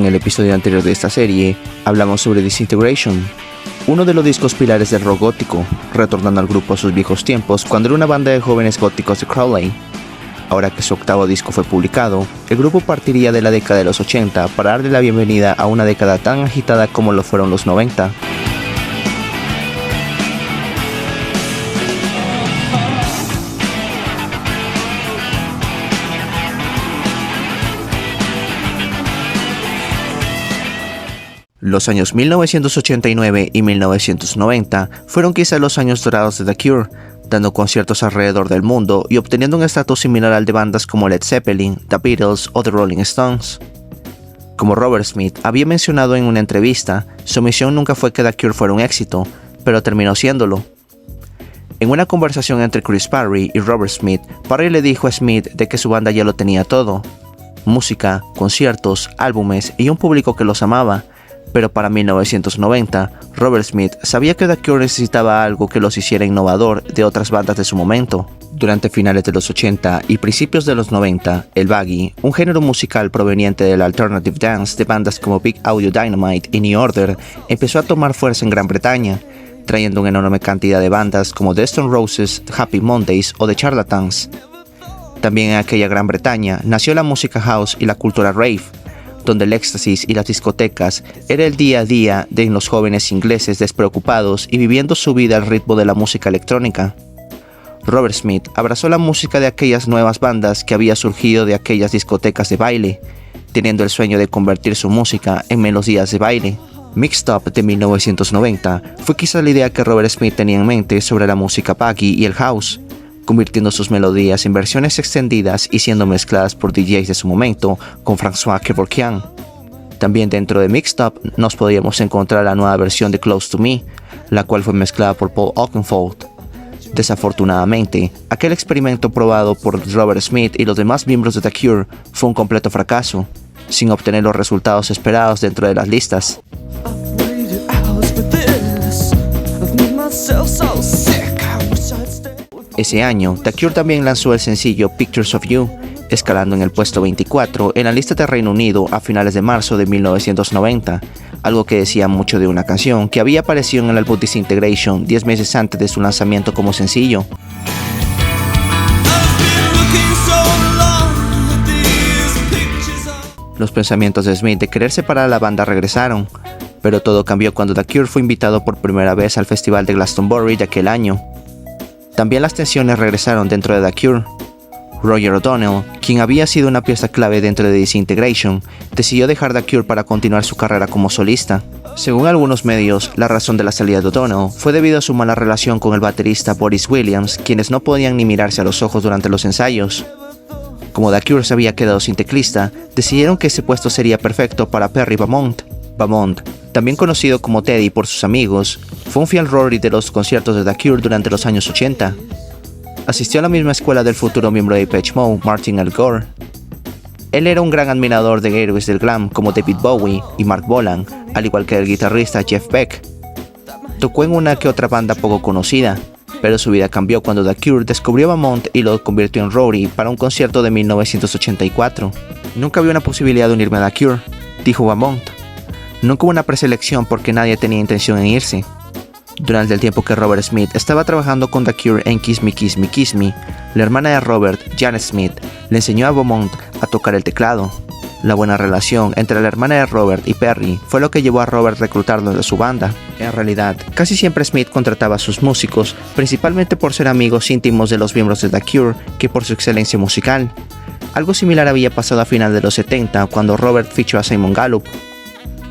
En el episodio anterior de esta serie, hablamos sobre Disintegration, uno de los discos pilares del rock gótico, retornando al grupo a sus viejos tiempos cuando era una banda de jóvenes góticos de Crowley. Ahora que su octavo disco fue publicado, el grupo partiría de la década de los 80 para darle la bienvenida a una década tan agitada como lo fueron los 90. Los años 1989 y 1990 fueron quizás los años dorados de The Cure, dando conciertos alrededor del mundo y obteniendo un estatus similar al de bandas como Led Zeppelin, The Beatles o The Rolling Stones. Como Robert Smith había mencionado en una entrevista, su misión nunca fue que The Cure fuera un éxito, pero terminó siéndolo. En una conversación entre Chris Parry y Robert Smith, Parry le dijo a Smith de que su banda ya lo tenía todo: música, conciertos, álbumes y un público que los amaba. Pero para 1990, Robert Smith sabía que The Cure necesitaba algo que los hiciera innovador de otras bandas de su momento. Durante finales de los 80 y principios de los 90, el baggy, un género musical proveniente del alternative dance de bandas como Big Audio Dynamite y New Order, empezó a tomar fuerza en Gran Bretaña, trayendo una enorme cantidad de bandas como The Stone Roses, The Happy Mondays o The Charlatans. También en aquella Gran Bretaña nació la música house y la cultura rave, donde el éxtasis y las discotecas era el día a día de los jóvenes ingleses despreocupados y viviendo su vida al ritmo de la música electrónica. Robert Smith abrazó la música de aquellas nuevas bandas que había surgido de aquellas discotecas de baile, teniendo el sueño de convertir su música en melodías de baile. Mixed Up de 1990 fue quizás la idea que Robert Smith tenía en mente sobre la música baggy y el house, convirtiendo sus melodías en versiones extendidas y siendo mezcladas por DJs de su momento con François Kevorkian. También dentro de Mixed Up nos podíamos encontrar la nueva versión de Close to Me, la cual fue mezclada por Paul Oakenfold. Desafortunadamente, aquel experimento probado por Robert Smith y los demás miembros de The Cure fue un completo fracaso, sin obtener los resultados esperados dentro de las listas. Ese año, The Cure también lanzó el sencillo Pictures of You, escalando en el puesto 24 en la lista de Reino Unido a finales de marzo de 1990, algo que decía mucho de una canción que había aparecido en el álbum Disintegration 10 meses antes de su lanzamiento como sencillo. Los pensamientos de Smith de querer separar a la banda regresaron, pero todo cambió cuando The Cure fue invitado por primera vez al festival de Glastonbury de aquel año. También las tensiones regresaron dentro de The Cure. Roger O'Donnell, quien había sido una pieza clave dentro de Disintegration, decidió dejar The Cure para continuar su carrera como solista. Según algunos medios, la razón de la salida de O'Donnell fue debido a su mala relación con el baterista Boris Williams, quienes no podían ni mirarse a los ojos durante los ensayos. Como The Cure se había quedado sin teclista, decidieron que ese puesto sería perfecto para Perry Beaumont. Beaumont, también conocido como Teddy por sus amigos, fue un fiel roadie de los conciertos de The Cure durante los años 80. Asistió a la misma escuela del futuro miembro de Depeche Mode, Martin L. Gore. Él era un gran admirador de héroes del glam como David Bowie y Mark Bolan, al igual que el guitarrista Jeff Beck. Tocó en una que otra banda poco conocida, pero su vida cambió cuando The Cure descubrió a Beaumont y lo convirtió en roadie para un concierto de 1984. Nunca había una posibilidad de unirme a The Cure, dijo Beaumont. Nunca hubo una preselección porque nadie tenía intención en irse. Durante el tiempo que Robert Smith estaba trabajando con The Cure en Kiss Me, Kiss Me, Kiss Me, la hermana de Robert, Janet Smith, le enseñó a Beaumont a tocar el teclado. La buena relación entre la hermana de Robert y Perry fue lo que llevó a Robert a reclutarlo de su banda. En realidad, casi siempre Smith contrataba a sus músicos, principalmente por ser amigos íntimos de los miembros de The Cure que por su excelencia musical. Algo similar había pasado a finales de los 70 cuando Robert fichó a Simon Gallup.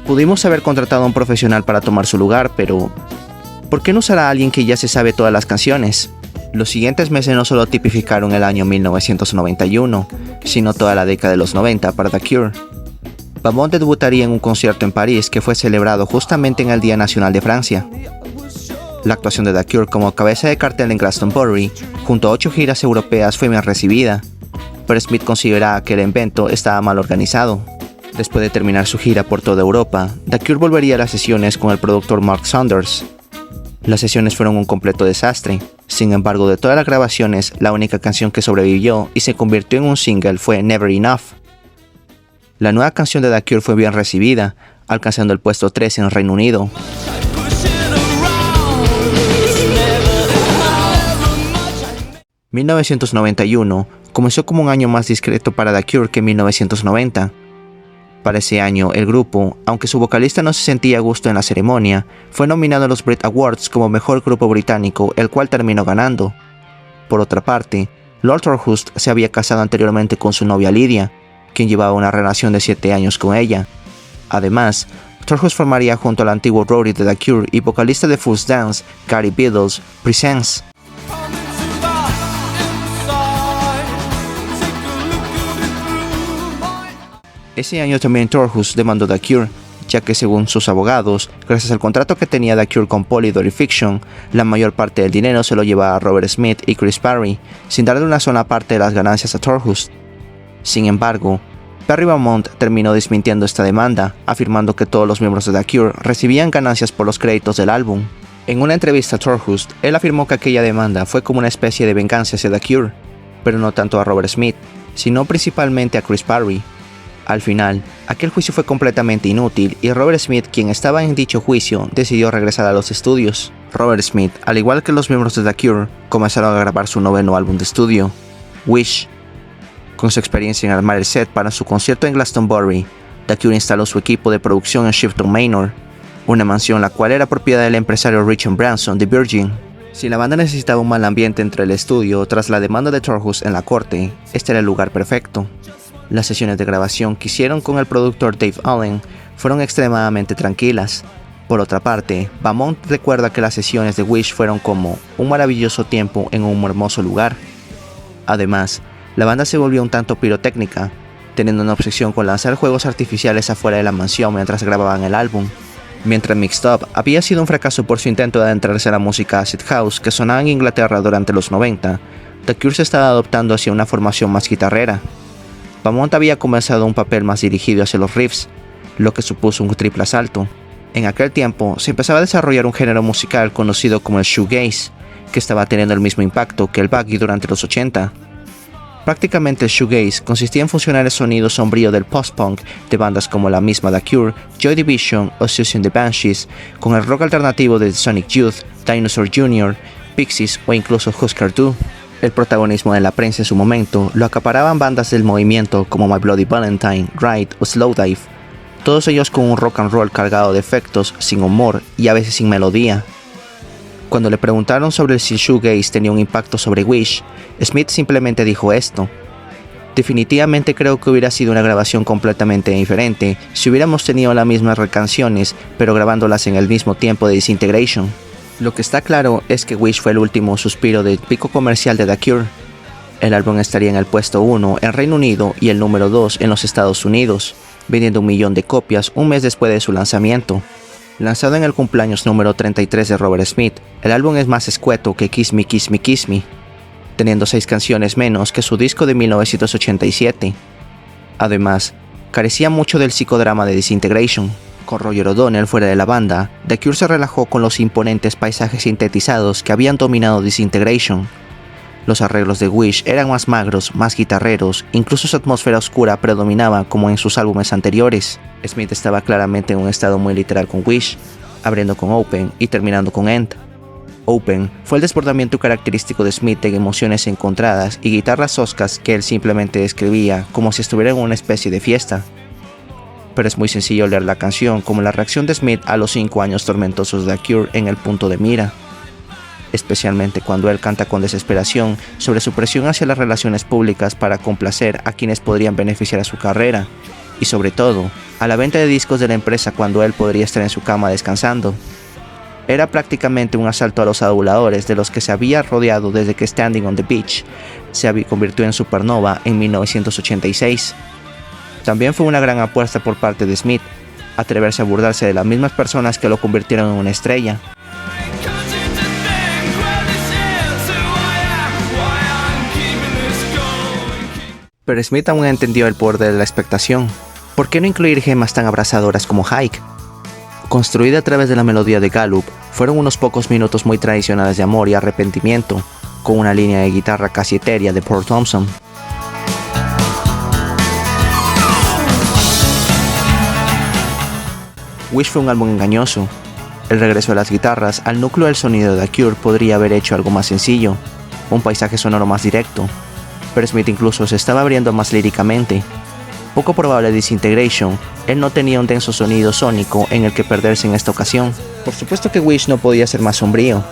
Pudimos haber contratado a un profesional para tomar su lugar, pero ¿por qué no usar a alguien que ya se sabe todas las canciones? Los siguientes meses no solo tipificaron el año 1991, sino toda la década de los 90 para The Cure. Beaumont debutaría en un concierto en París que fue celebrado justamente en el Día Nacional de Francia. La actuación de The Cure como cabeza de cartel en Glastonbury, junto a 8 giras europeas, fue bien recibida, pero Smith consideraba que el evento estaba mal organizado. Después de terminar su gira por toda Europa, The Cure volvería a las sesiones con el productor Mark Saunders. Las sesiones fueron un completo desastre. Sin embargo, de todas las grabaciones, la única canción que sobrevivió y se convirtió en un single fue Never Enough. La nueva canción de The Cure fue bien recibida, alcanzando el puesto 3 en Reino Unido. 1991 comenzó como un año más discreto para The Cure que 1990. Para ese año, el grupo, aunque su vocalista no se sentía a gusto en la ceremonia, fue nominado a los Brit Awards como mejor grupo británico, el cual terminó ganando. Por otra parte, Lord Torhust se había casado anteriormente con su novia Lydia, quien llevaba una relación de 7 años con ella. Además, Torhust formaría junto al antiguo roadie de The Cure y vocalista de Fool's Dance, Gary Beatles, Presence. Ese año también Torhust demandó The Cure, ya que según sus abogados, gracias al contrato que tenía The Cure con Polydor y Fiction, la mayor parte del dinero se lo llevaba a Robert Smith y Chris Parry, sin darle una sola parte de las ganancias a Torhust. Sin embargo, Perry Beaumont terminó desmintiendo esta demanda, afirmando que todos los miembros de The Cure recibían ganancias por los créditos del álbum. En una entrevista a Torhust, él afirmó que aquella demanda fue como una especie de venganza hacia The Cure, pero no tanto a Robert Smith, sino principalmente a Chris Parry. Al final, aquel juicio fue completamente inútil y Robert Smith, quien estaba en dicho juicio, decidió regresar a los estudios. Robert Smith, al igual que los miembros de The Cure, comenzaron a grabar su noveno álbum de estudio, Wish. Con su experiencia en armar el set para su concierto en Glastonbury, The Cure instaló su equipo de producción en Shifton Manor, una mansión la cual era propiedad del empresario Richard Branson de Virgin. Si la banda necesitaba un mal ambiente entre el estudio tras la demanda de Torhust en la corte, este era el lugar perfecto. Las sesiones de grabación que hicieron con el productor Dave Allen fueron extremadamente tranquilas. Por otra parte, Beaumont recuerda que las sesiones de Wish fueron como un maravilloso tiempo en un hermoso lugar. Además, la banda se volvió un tanto pirotécnica, teniendo una obsesión con lanzar juegos artificiales afuera de la mansión mientras grababan el álbum. Mientras Mixed Up había sido un fracaso por su intento de adentrarse a la música acid house que sonaba en Inglaterra durante los 90, The Cure se estaba adoptando hacia una formación más guitarrera. Beaumont había comenzado un papel más dirigido hacia los riffs, lo que supuso un triple asalto. En aquel tiempo se empezaba a desarrollar un género musical conocido como el shoegaze, que estaba teniendo el mismo impacto que el boogie durante los 80. Prácticamente el shoegaze consistía en fusionar el sonido sombrío del post-punk de bandas como la misma The Cure, Joy Division o Susie and the Banshees, con el rock alternativo de Sonic Youth, Dinosaur Jr., Pixies o incluso Husker Du. El protagonismo de la prensa en su momento lo acaparaban bandas del movimiento como My Bloody Valentine, Ride o Slowdive, todos ellos con un rock and roll cargado de efectos, sin humor y a veces sin melodía. Cuando le preguntaron sobre si el shoegaze tenía un impacto sobre Wish, Smith simplemente dijo esto: definitivamente creo que hubiera sido una grabación completamente diferente si hubiéramos tenido las mismas canciones, pero grabándolas en el mismo tiempo de Disintegration. Lo que está claro es que Wish fue el último suspiro del pico comercial de The Cure. El álbum estaría en el puesto 1 en Reino Unido y el número 2 en los Estados Unidos, vendiendo 1 millón de copias un mes después de su lanzamiento. Lanzado en el cumpleaños número 33 de Robert Smith, el álbum es más escueto que Kiss Me, Kiss Me, Kiss Me, teniendo 6 canciones menos que su disco de 1987. Además, carecía mucho del psicodrama de Disintegration. Con Roger O'Donnell fuera de la banda, The Cure se relajó con los imponentes paisajes sintetizados que habían dominado Disintegration. Los arreglos de Wish eran más magros, más guitarreros, incluso su atmósfera oscura predominaba como en sus álbumes anteriores. Smith estaba claramente en un estado muy literal con Wish, abriendo con Open y terminando con End. Open fue el desbordamiento característico de Smith de emociones encontradas y guitarras hoscas que él simplemente describía como si estuviera en una especie de fiesta. Pero es muy sencillo leer la canción como la reacción de Smith a los 5 años tormentosos de The Cure en el punto de mira, especialmente cuando él canta con desesperación sobre su presión hacia las relaciones públicas para complacer a quienes podrían beneficiar a su carrera, y sobre todo, a la venta de discos de la empresa cuando él podría estar en su cama descansando. Era prácticamente un asalto a los aduladores de los que se había rodeado desde que Standing on the Beach se convirtió en Supernova en 1986. También fue una gran apuesta por parte de Smith, atreverse a burlarse de las mismas personas que lo convirtieron en una estrella. Pero Smith aún entendió el poder de la expectación. ¿Por qué no incluir gemas tan abrasadoras como Hike? Construida a través de la melodía de Gallup, fueron unos pocos minutos muy tradicionales de amor y arrepentimiento, con una línea de guitarra casi etérea de Paul Thompson. Wish fue un álbum engañoso. El regreso de las guitarras al núcleo del sonido de The Cure podría haber hecho algo más sencillo, un paisaje sonoro más directo, pero Smith incluso se estaba abriendo más líricamente. Poco probable Disintegration, él no tenía un denso sonido sónico en el que perderse en esta ocasión. Por supuesto que Wish no podía ser más sombrío.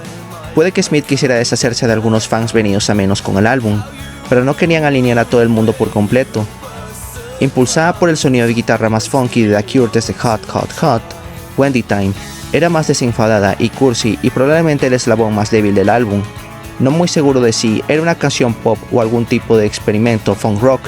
Puede que Smith quisiera deshacerse de algunos fans venidos a menos con el álbum, pero no querían alinear a todo el mundo por completo. Impulsada por el sonido de guitarra más funky de The Cure desde Hot Hot Hot, Wendy Time era más desenfadada y cursi y probablemente el eslabón más débil del álbum. No muy seguro de si era una canción pop o algún tipo de experimento funk rock.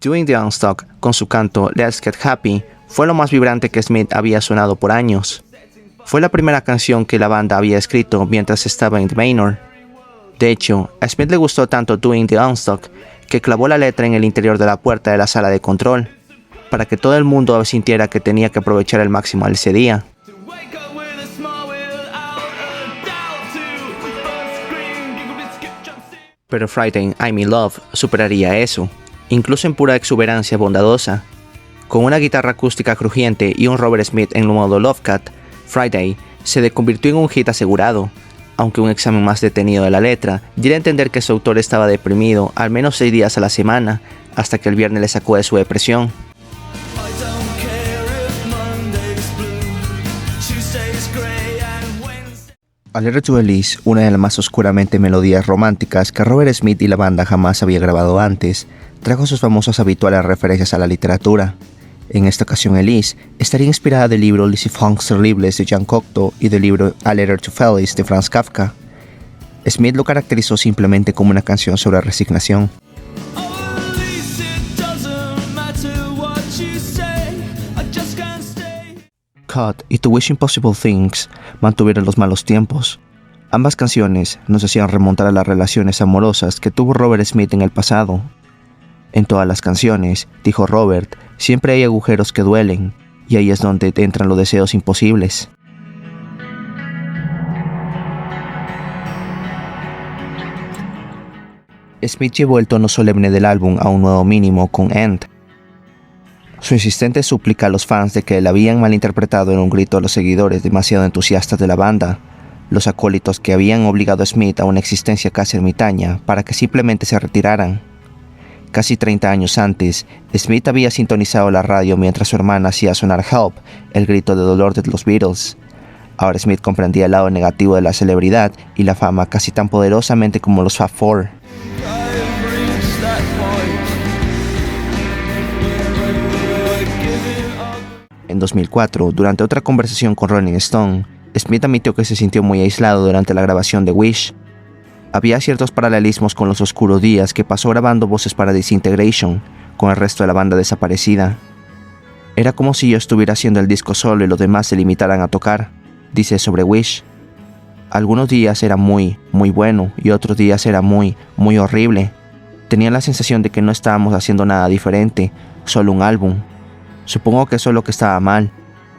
Doing the Unstuck, con su canto Let's Get Happy, fue lo más vibrante que Smith había sonado por años. Fue la primera canción que la banda había escrito mientras estaba en The Manor. De hecho, a Smith le gustó tanto Doing the Unstuck que clavó la letra en el interior de la puerta de la sala de control, para que todo el mundo sintiera que tenía que aprovechar al máximo ese día. Pero Friday, I'm in Love superaría eso, incluso en pura exuberancia bondadosa. Con una guitarra acústica crujiente y un Robert Smith en modo Love Cat, Friday se convirtió en un hit asegurado, aunque un examen más detenido de la letra diera a entender que su autor estaba deprimido al menos 6 días a la semana, hasta que el viernes le sacó de su depresión. A Letter to Elise, una de las más oscuramente melodías románticas que Robert Smith y la banda jamás había grabado antes, trajo sus famosas habituales referencias a la literatura. En esta ocasión Elise estaría inspirada del libro Les Enfants Terribles de Jean Cocteau y del libro A Letter to Felice de Franz Kafka. Smith lo caracterizó simplemente como una canción sobre resignación. Cut y To Wish Impossible Things mantuvieron los malos tiempos. Ambas canciones nos hacían remontar a las relaciones amorosas que tuvo Robert Smith en el pasado. En todas las canciones, dijo Robert, siempre hay agujeros que duelen, y ahí es donde entran los deseos imposibles. Smith llevó el tono solemne del álbum a un nuevo mínimo con End. Su insistente súplica a los fans de que la habían malinterpretado en un grito a los seguidores demasiado entusiastas de la banda, los acólitos que habían obligado a Smith a una existencia casi ermitaña para que simplemente se retiraran. Casi 30 años antes, Smith había sintonizado la radio mientras su hermana hacía sonar Help, el grito de dolor de los Beatles. Ahora Smith comprendía el lado negativo de la celebridad y la fama casi tan poderosamente como los Fab Four. En 2004, durante otra conversación con Rolling Stone, Smith admitió que se sintió muy aislado durante la grabación de Wish. Había ciertos paralelismos con los oscuros días que pasó grabando voces para Disintegration, con el resto de la banda desaparecida. Era como si yo estuviera haciendo el disco solo y los demás se limitaran a tocar, dice sobre Wish. Algunos días era muy bueno y otros días era muy horrible. Tenía la sensación de que no estábamos haciendo nada diferente, solo un álbum. Supongo que eso es lo que estaba mal.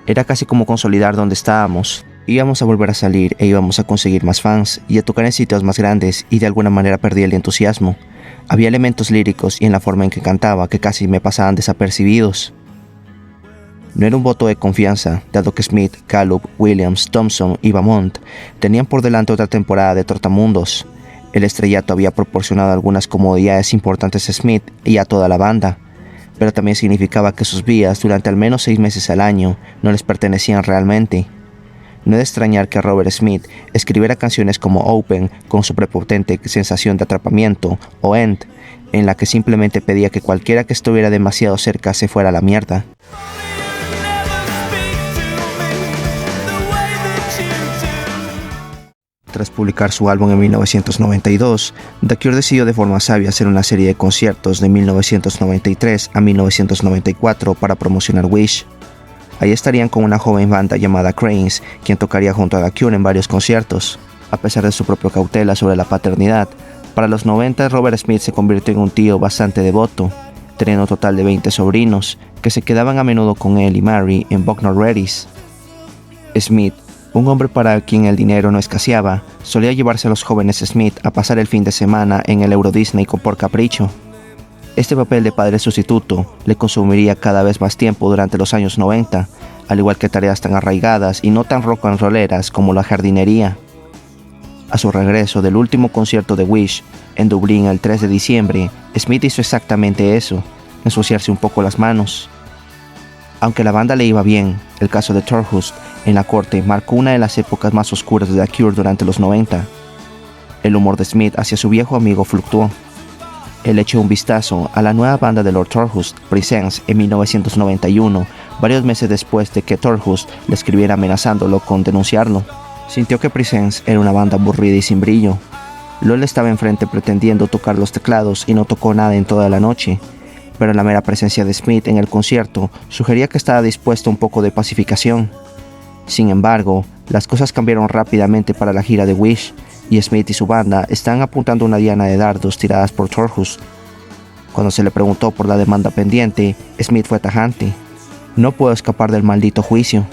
Era casi como consolidar donde estábamos. Íbamos a volver a salir e íbamos a conseguir más fans y a tocar en sitios más grandes y de alguna manera perdí el entusiasmo. Había elementos líricos y en la forma en que cantaba que casi me pasaban desapercibidos. No era un voto de confianza, dado que Smith, Gallup, Williams, Thompson y Beaumont tenían por delante otra temporada de Trotamundos. El estrellato había proporcionado algunas comodidades importantes a Smith y a toda la banda, pero también significaba que sus vidas durante al menos 6 meses al año no les pertenecían realmente. No es de extrañar que Robert Smith escribiera canciones como Open con su prepotente sensación de atrapamiento o End, en la que simplemente pedía que cualquiera que estuviera demasiado cerca se fuera a la mierda. Tras publicar su álbum en 1992, The Cure decidió de forma sabia hacer una serie de conciertos de 1993 a 1994 para promocionar Wish. Ahí estarían con una joven banda llamada Cranes, quien tocaría junto a The Cure en varios conciertos. A pesar de su propia cautela sobre la paternidad, para los 90 Robert Smith se convirtió en un tío bastante devoto, teniendo un total de 20 sobrinos, que se quedaban a menudo con él y Mary en Bucknor Reddy's. Smith, un hombre para quien el dinero no escaseaba, solía llevarse a los jóvenes Smith a pasar el fin de semana en el Euro Disney por capricho. Este papel de padre sustituto le consumiría cada vez más tiempo durante los años 90, al igual que tareas tan arraigadas y no tan rock and rolleras como la jardinería. A su regreso del último concierto de Wish en Dublín el 3 de diciembre, Smith hizo exactamente eso, ensuciarse un poco las manos. Aunque la banda le iba bien, el caso de Torhus en la corte marcó una de las épocas más oscuras de The Cure durante los 90. El humor de Smith hacia su viejo amigo fluctuó. Él echó un vistazo a la nueva banda de Lord Torhus, Presence, en 1991, varios meses después de que Torhus le escribiera amenazándolo con denunciarlo. Sintió que Presence era una banda aburrida y sin brillo. Lol estaba enfrente pretendiendo tocar los teclados y no tocó nada en toda la noche, pero la mera presencia de Smith en el concierto sugería que estaba dispuesto a un poco de pacificación. Sin embargo, las cosas cambiaron rápidamente para la gira de Wish, y Smith y su banda están apuntando una diana de dardos tiradas por Torhus. Cuando se le preguntó por la demanda pendiente, Smith fue tajante: "No puedo escapar del maldito juicio".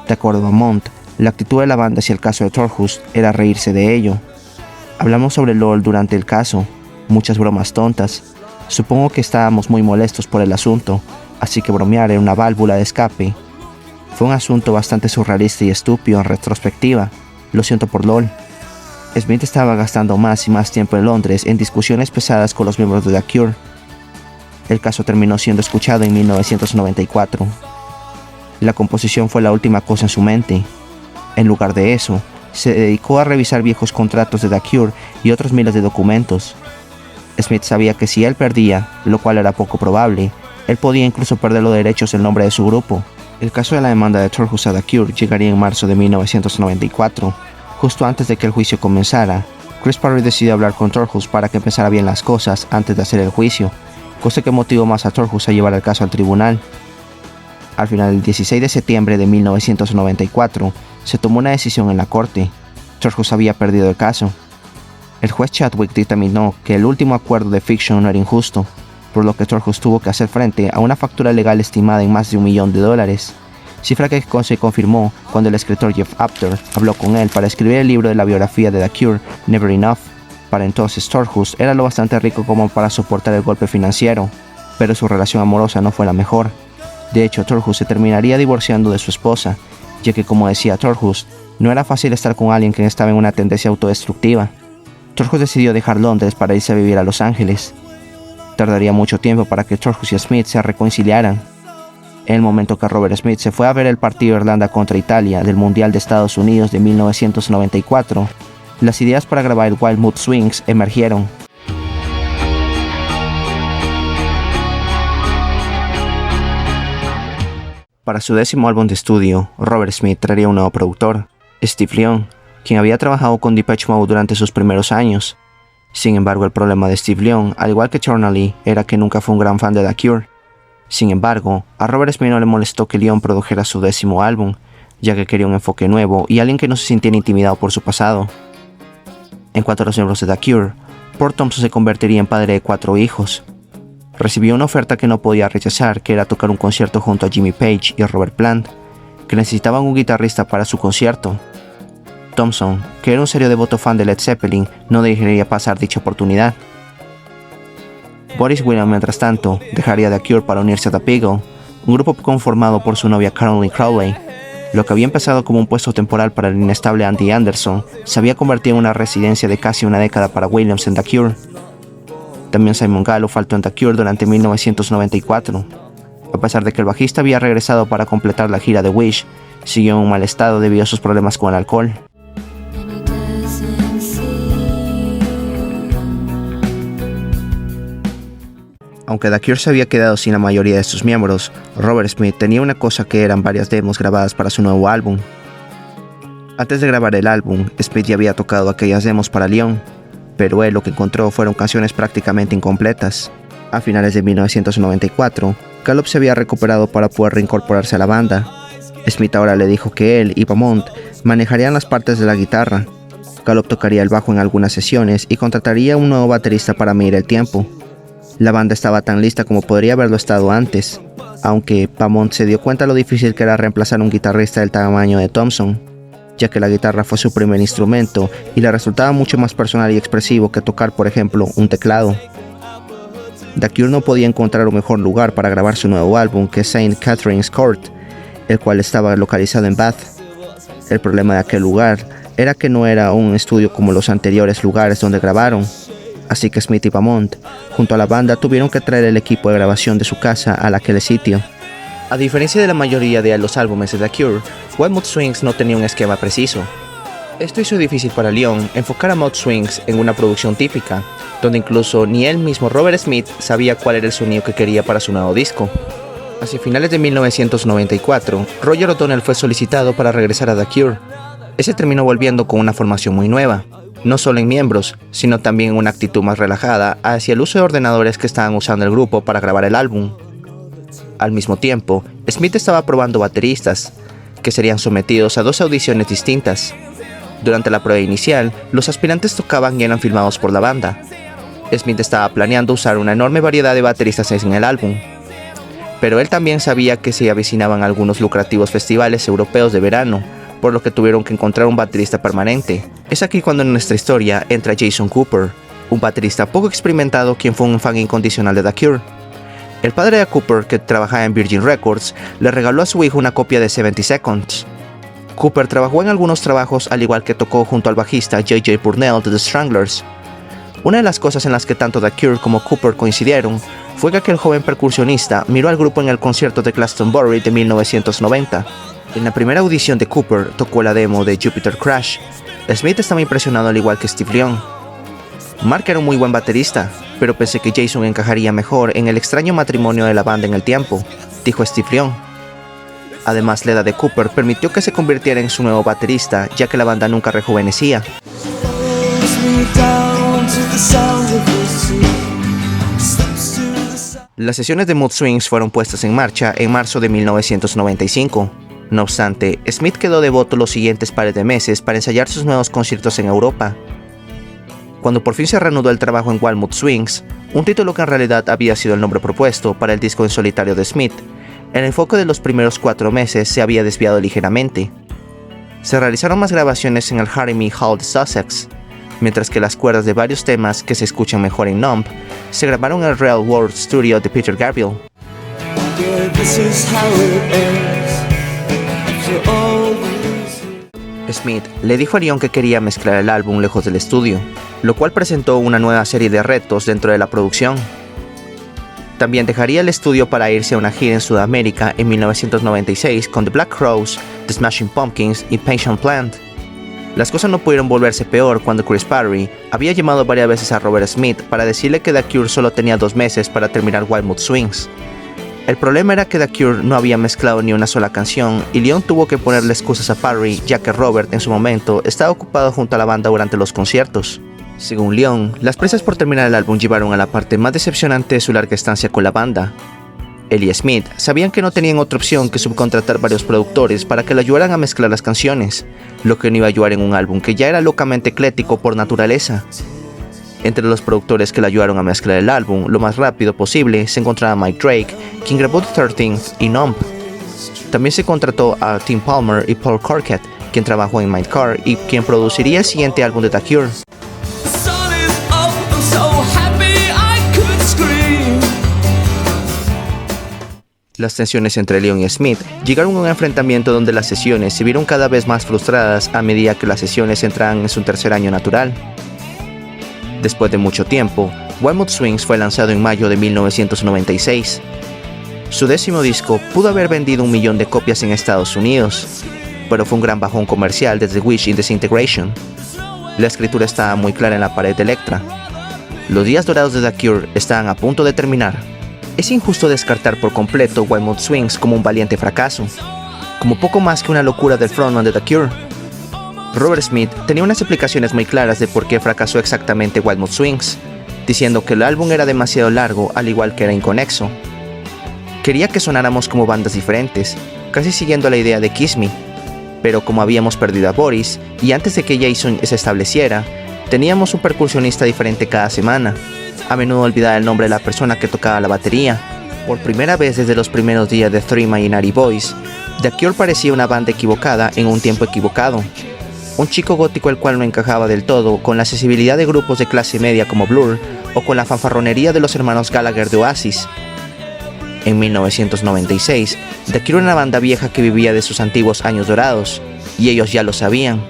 De acuerdo a Mont, la actitud de la banda hacia el caso de Torhus era reírse de ello. "Hablamos sobre LOL durante el caso, muchas bromas tontas. Supongo que estábamos muy molestos por el asunto, así que bromear era una válvula de escape. Fue un asunto bastante surrealista y estúpido en retrospectiva. Lo siento por LOL". Smith estaba gastando más y más tiempo en Londres en discusiones pesadas con los miembros de The Cure. El caso terminó siendo escuchado en 1994. La composición fue la última cosa en su mente. En lugar de eso, se dedicó a revisar viejos contratos de The Cure y otros miles de documentos. Smith sabía que si él perdía, lo cual era poco probable, él podía incluso perder los derechos en nombre de su grupo. El caso de la demanda de Torhus a The Cure llegaría en marzo de 1994. Justo antes de que el juicio comenzara, Chris Parry decidió hablar con Torhus para que empezara bien las cosas antes de hacer el juicio, cosa que motivó más a Torhus a llevar el caso al tribunal. Al final del 16 de septiembre de 1994, se tomó una decisión en la corte. Torhus había perdido el caso. El juez Chadwick dictaminó que el último acuerdo de Fiction no era injusto, por lo que Torhus tuvo que hacer frente a una factura legal estimada en más de $1 millón, cifra que se confirmó cuando el escritor Jeff Apter habló con él para escribir el libro de la biografía de The Cure, Never Enough. Para entonces Torhus era lo bastante rico como para soportar el golpe financiero, pero su relación amorosa no fue la mejor. De hecho, Torhus se terminaría divorciando de su esposa, ya que, como decía Torhus, no era fácil estar con alguien que estaba en una tendencia autodestructiva. Torhus decidió dejar Londres para irse a vivir a Los Ángeles. Tardaría mucho tiempo para que Torhus y Smith se reconciliaran. En el momento que Robert Smith se fue a ver el partido de Irlanda contra Italia del Mundial de Estados Unidos de 1994, las ideas para grabar el Wild Mood Swings emergieron. Para su 10º álbum de estudio, Robert Smith traería un nuevo productor, Steve Lyon, quien había trabajado con Depeche Mode durante sus primeros años. Sin embargo, el problema de Steve Lyon, al igual que Charlie, era que nunca fue un gran fan de The Cure. Sin embargo, a Robert Smith no le molestó que Lyon produjera su 10º álbum, ya que quería un enfoque nuevo y alguien que no se sintiera intimidado por su pasado. En cuanto a los miembros de The Cure, Paul Thompson se convertiría en padre de 4 hijos. Recibió una oferta que no podía rechazar, que era tocar un concierto junto a Jimmy Page y Robert Plant, que necesitaban un guitarrista para su concierto. Thompson, que era un serio devoto fan de Led Zeppelin, no dejaría pasar dicha oportunidad. Boris William, mientras tanto, dejaría The Cure para unirse a The Beagle, un grupo conformado por su novia Caroline Crowley. Lo que había empezado como un puesto temporal para el inestable Andy Anderson se había convertido en una residencia de casi una década para Williams en The Cure. También Simon Gallo faltó en The Cure durante 1994. A pesar de que el bajista había regresado para completar la gira de Wish, siguió en un mal estado debido a sus problemas con el alcohol. Aunque The Cure se había quedado sin la mayoría de sus miembros, Robert Smith tenía una cosa que eran varias demos grabadas para su nuevo álbum. Antes de grabar el álbum, Smith ya había tocado aquellas demos para Lyon, pero él lo que encontró fueron canciones prácticamente incompletas. A finales de 1994, Gallup se había recuperado para poder reincorporarse a la banda. Smith ahora le dijo que él y Beaumont manejarían las partes de la guitarra. Gallup tocaría el bajo en algunas sesiones y contrataría un nuevo baterista para medir el tiempo. La banda estaba tan lista como podría haberlo estado antes, aunque Beaumont se dio cuenta lo difícil que era reemplazar un guitarrista del tamaño de Thompson, ya que la guitarra fue su primer instrumento y le resultaba mucho más personal y expresivo que tocar, por ejemplo, un teclado. The Cure no podía encontrar un mejor lugar para grabar su nuevo álbum que St. Catherine's Court, el cual estaba localizado en Bath. El problema de aquel lugar era que no era un estudio como los anteriores lugares donde grabaron, así que Smith y Beaumont, junto a la banda, tuvieron que traer el equipo de grabación de su casa a aquel sitio. A diferencia de la mayoría de los álbumes de The Cure, Wild Mood Swings no tenía un esquema preciso. Esto hizo difícil para Leon enfocar a Mood Swings en una producción típica, donde incluso ni él mismo Robert Smith sabía cuál era el sonido que quería para su nuevo disco. Hacia finales de 1994, Roger O'Donnell fue solicitado para regresar a The Cure. Ese terminó volviendo con una formación muy nueva, no solo en miembros, sino también en una actitud más relajada hacia el uso de ordenadores que estaban usando el grupo para grabar el álbum. Al mismo tiempo, Smith estaba probando bateristas, que serían sometidos a 2 audiciones distintas. Durante la prueba inicial, los aspirantes tocaban y eran filmados por la banda. Smith estaba planeando usar una enorme variedad de bateristas en el álbum, pero él también sabía que se avecinaban algunos lucrativos festivales europeos de verano, por lo que tuvieron que encontrar un baterista permanente. Es aquí cuando en nuestra historia entra Jason Cooper, un baterista poco experimentado quien fue un fan incondicional de The Cure. El padre de Cooper, que trabajaba en Virgin Records, le regaló a su hijo una copia de 70 Seconds. Cooper trabajó en algunos trabajos al igual que tocó junto al bajista J.J. Burnell de The Stranglers. Una de las cosas en las que tanto The Cure como Cooper coincidieron fue que aquel joven percusionista miró al grupo en el concierto de Glastonbury de 1990. En la primera audición de Cooper tocó la demo de Jupiter Crash. Smith estaba impresionado al igual que Steve Leon. Mark era un muy buen baterista, pero pensé que Jason encajaría mejor en el extraño matrimonio de la banda en el tiempo, dijo Steve Leon. Además, la edad de Cooper permitió que se convirtiera en su nuevo baterista, ya que la banda nunca rejuvenecía. Las sesiones de Mood Swings fueron puestas en marcha en marzo de 1995. No obstante, Smith quedó devoto los siguientes pares de meses para ensayar sus nuevos conciertos en Europa. Cuando por fin se reanudó el trabajo en Wild Mood Swings, un título que en realidad había sido el nombre propuesto para el disco en solitario de Smith, el enfoque de los primeros 4 meses se había desviado ligeramente. Se realizaron más grabaciones en el Harmony Hall de Sussex, mientras que las cuerdas de varios temas que se escuchan mejor en Numb se grabaron en el Real World Studio de Peter Gabriel. Smith le dijo a Leon que quería mezclar el álbum lejos del estudio, lo cual presentó una nueva serie de retos dentro de la producción. También dejaría el estudio para irse a una gira en Sudamérica en 1996 con The Black Crowes, The Smashing Pumpkins y Patient Plant. Las cosas no pudieron volverse peor cuando Chris Parry había llamado varias veces a Robert Smith para decirle que The Cure solo tenía 2 meses para terminar Wild Mood Swings. El problema era que The Cure no había mezclado ni una sola canción y Leon tuvo que ponerle excusas a Parry, ya que Robert en su momento estaba ocupado junto a la banda durante los conciertos. Según Leon, las prisas por terminar el álbum llevaron a la parte más decepcionante de su larga estancia con la banda. Él y Smith sabían que no tenían otra opción que subcontratar varios productores para que le ayudaran a mezclar las canciones, lo que no iba a ayudar en un álbum que ya era locamente ecléctico por naturaleza. Entre los productores que le ayudaron a mezclar el álbum lo más rápido posible se encontraba Mike Drake, quien grabó The 13th y Numb. También se contrató a Tim Palmer y Paul Corkett, quien trabajó en Mindcar y quien produciría el siguiente álbum de The Cure. Las tensiones entre Leon y Smith llegaron a un enfrentamiento donde las sesiones se vieron cada vez más frustradas a medida que las sesiones entraban en su tercer año natural. Después de mucho tiempo, Wild Mood Swings fue lanzado en mayo de 1996. Su 10º disco pudo haber vendido 1 millón de copias en Estados Unidos, pero fue un gran bajón comercial desde Wish in Disintegration. La escritura estaba muy clara en la pared de Elektra. Los días dorados de The Cure estaban a punto de terminar. Es injusto descartar por completo Wild Mood Swings como un valiente fracaso, como poco más que una locura del frontman de The Cure. Robert Smith tenía unas explicaciones muy claras de por qué fracasó exactamente Wild Mood Swings, diciendo que el álbum era demasiado largo al igual que era inconexo. Quería que sonáramos como bandas diferentes, casi siguiendo la idea de Kiss Me, pero como habíamos perdido a Boris y antes de que Jason se estableciera, teníamos un percusionista diferente cada semana. A menudo olvidaba el nombre de la persona que tocaba la batería. Por primera vez desde los primeros días de Three Imaginary Boys, The Cure parecía una banda equivocada en un tiempo equivocado. un chico gótico el cual no encajaba del todo con la accesibilidad de grupos de clase media como Blur o con la fanfarronería de los hermanos Gallagher de Oasis. En 1996, The Cure era una banda vieja que vivía de sus antiguos años dorados, y ellos ya lo sabían.